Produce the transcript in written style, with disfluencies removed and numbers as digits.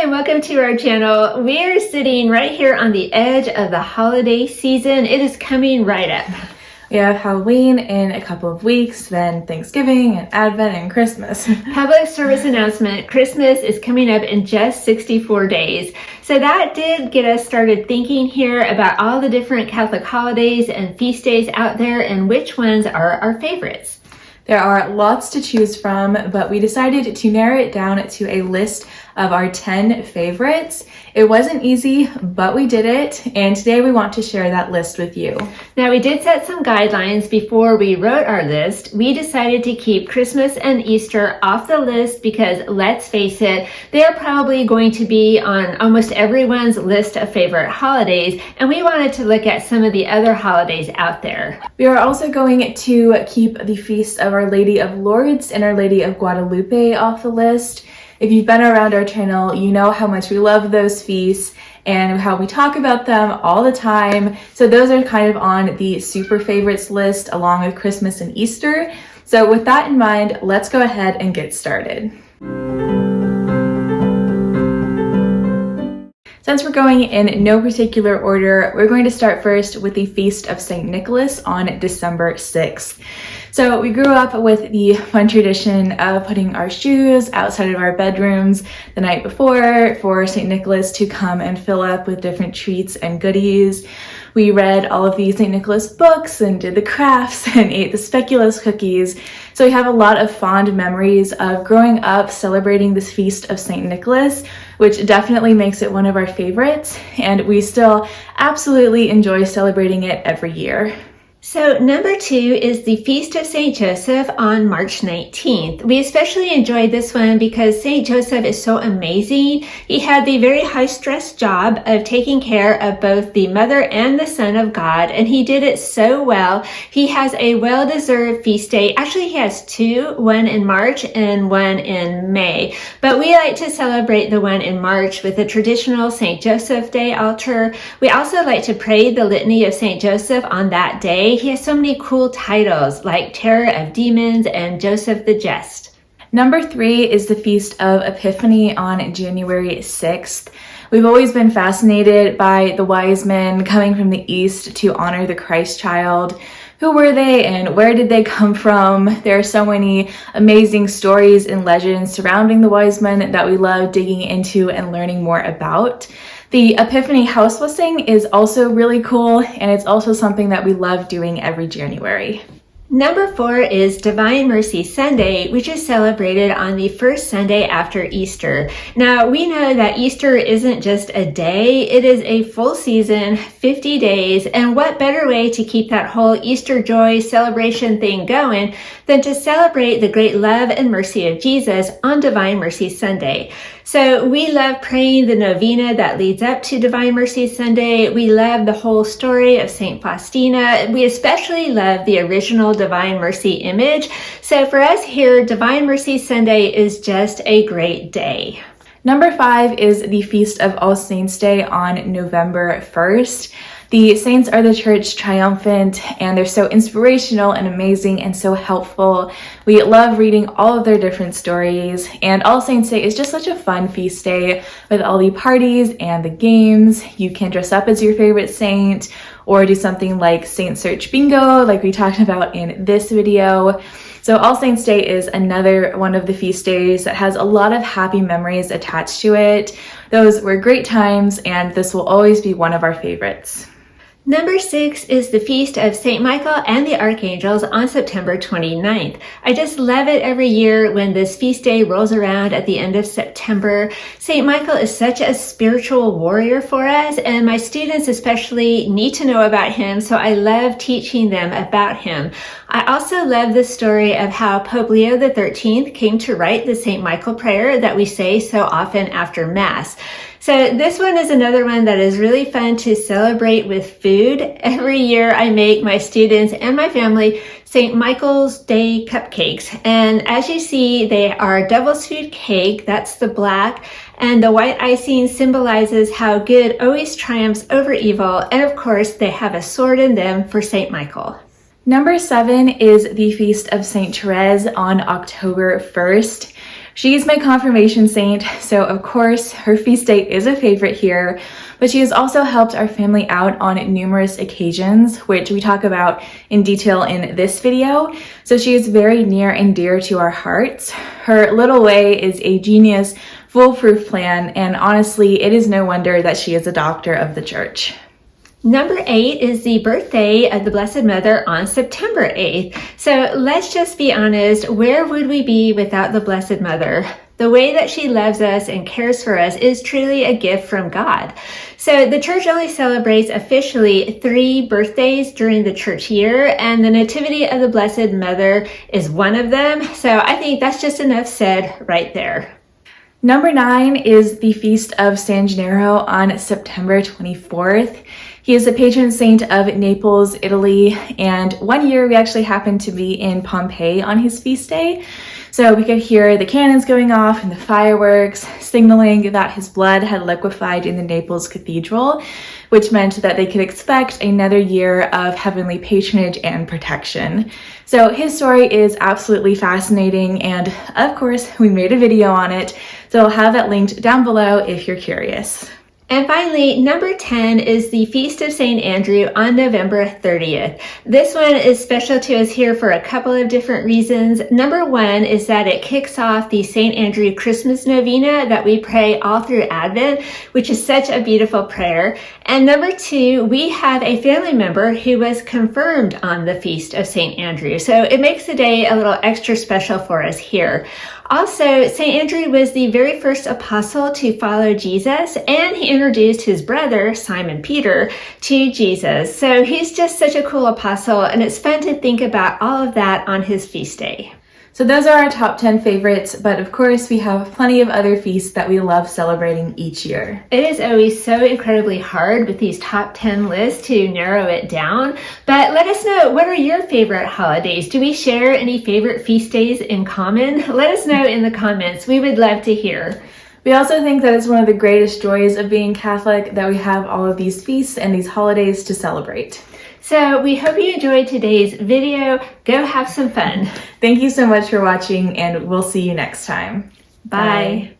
and welcome to our channel. We are sitting right here on the edge of the holiday season. It is coming right up. We have Halloween in a couple of weeks, then Thanksgiving and Advent and Christmas. Public service announcement, Christmas is coming up in just 64 days. So that did get us started thinking here about all the different Catholic holidays and feast days out there and which ones are our favorites. There are lots to choose from, but we decided to narrow it down to a list of our 10 favorites. It wasn't easy, but we did it, and today we want to share that list with you. Now, we did set some guidelines before we wrote our list. We decided to keep Christmas and Easter off the list because, let's face it, they're probably going to be on almost everyone's list of favorite holidays, and we wanted to look at some of the other holidays out there. We are also going to keep the feasts of Our Lady of Lourdes and Our Lady of Guadalupe off the list. If you've been around our channel, you know how much we love those feasts and how we talk about them all the time. So those are kind of on the super favorites list along with Christmas and Easter. So with that in mind, let's go ahead and get started. Since we're going in no particular order, we're going to start first with the Feast of St. Nicholas on December 6th. So we grew up with the fun tradition of putting our shoes outside of our bedrooms the night before for St. Nicholas to come and fill up with different treats and goodies. We read all of the St. Nicholas books and did the crafts and ate the speculoos cookies. So we have a lot of fond memories of growing up celebrating this Feast of St. Nicholas, which definitely makes it one of our favorites, and we still absolutely enjoy celebrating it every year. So number 2 is the Feast of St. Joseph on March 19th. We especially enjoyed this one because St. Joseph is so amazing. He had the very high-stress job of taking care of both the mother and the Son of God, and he did it so well. He has a well-deserved feast day. Actually, he has 2, one in March and one in May. But we like to celebrate the one in March with a traditional St. Joseph Day altar. We also like to pray the Litany of St. Joseph on that day. He has so many cool titles like Terror of Demons and Joseph the Just. Number 3 is the Feast of Epiphany on January 6th. We've always been fascinated by the wise men coming from the East to honor the Christ child. Who were they and where did they come from? There are so many amazing stories and legends surrounding the wise men that we love digging into and learning more about. The Epiphany house blessing is also really cool, and it's also something that we love doing every January. Number 4 is Divine Mercy Sunday, which is celebrated on the first Sunday after Easter. Now, we know that Easter isn't just a day, it is a full season, 50 days, and what better way to keep that whole Easter joy celebration thing going than to celebrate the great love and mercy of Jesus on Divine Mercy Sunday. So we love praying the novena that leads up to Divine Mercy Sunday. We love the whole story of St. Faustina. We especially love the original Divine Mercy image. So for us here, Divine Mercy Sunday is just a great day. Number 5 is the Feast of All Saints Day on November 1st. The saints are the church triumphant, and they're so inspirational and amazing and so helpful. We love reading all of their different stories, and All Saints Day is just such a fun feast day with all the parties and the games. You can dress up as your favorite saint or do something like Saint Search Bingo like we talked about in this video. So All Saints Day is another one of the feast days that has a lot of happy memories attached to it. Those were great times, and this will always be one of our favorites. Number 6 is the Feast of St. Michael and the Archangels on September 29th. I just love it every year when this feast day rolls around at the end of September. St. Michael is such a spiritual warrior for us, and my students especially need to know about him, so I love teaching them about him. I also love the story of how Pope Leo XIII came to write the St. Michael prayer that we say so often after Mass. So this one is another one that is really fun to celebrate with food. Every year I make my students and my family St. Michael's Day cupcakes. And as you see, they are devil's food cake, that's the black, and the white icing symbolizes how good always triumphs over evil. And of course, they have a sword in them for St. Michael. Number 7 is the Feast of St. Therese on October 1st. She's my confirmation saint, so of course her feast day is a favorite here, but she has also helped our family out on numerous occasions, which we talk about in detail in this video. So she is very near and dear to our hearts. Her little way is a genius, foolproof plan, and honestly, it is no wonder that she is a doctor of the church. Number 8 is the birthday of the Blessed Mother on September 8th. So let's just be honest, where would we be without the Blessed Mother? The way that she loves us and cares for us is truly a gift from God. So the church only celebrates officially 3 birthdays during the church year, and the Nativity of the Blessed Mother is one of them. So I think that's just enough said right there. Number 9 is the feast of San Gennaro on September 24th. He is the patron saint of Naples, Italy, and one year we actually happened to be in Pompeii on his feast day. So we could hear the cannons going off and the fireworks, signaling that his blood had liquefied in the Naples Cathedral, which meant that they could expect another year of heavenly patronage and protection. So his story is absolutely fascinating, and of course we made a video on it, so I'll have that linked down below if you're curious. And finally, number 10 is the Feast of St. Andrew on November 30th. This one is special to us here for a couple of different reasons. Number 1 is that it kicks off the St. Andrew Christmas Novena that we pray all through Advent, which is such a beautiful prayer. And number 2, we have a family member who was confirmed on the Feast of St. Andrew. So it makes the day a little extra special for us here. Also, St. Andrew was the very first apostle to follow Jesus, and he introduced his brother, Simon Peter, to Jesus. So he's just such a cool apostle, and it's fun to think about all of that on his feast day. So those are our top 10 favorites, but of course we have plenty of other feasts that we love celebrating each year. It is always so incredibly hard with these top 10 lists to narrow it down, but let us know, what are your favorite holidays? Do we share any favorite feast days in common? Let us know in the comments. We would love to hear. We also think that it's one of the greatest joys of being Catholic that we have all of these feasts and these holidays to celebrate. So we hope you enjoyed today's video. Go have some fun. Thank you so much for watching, and we'll see you next time. Bye.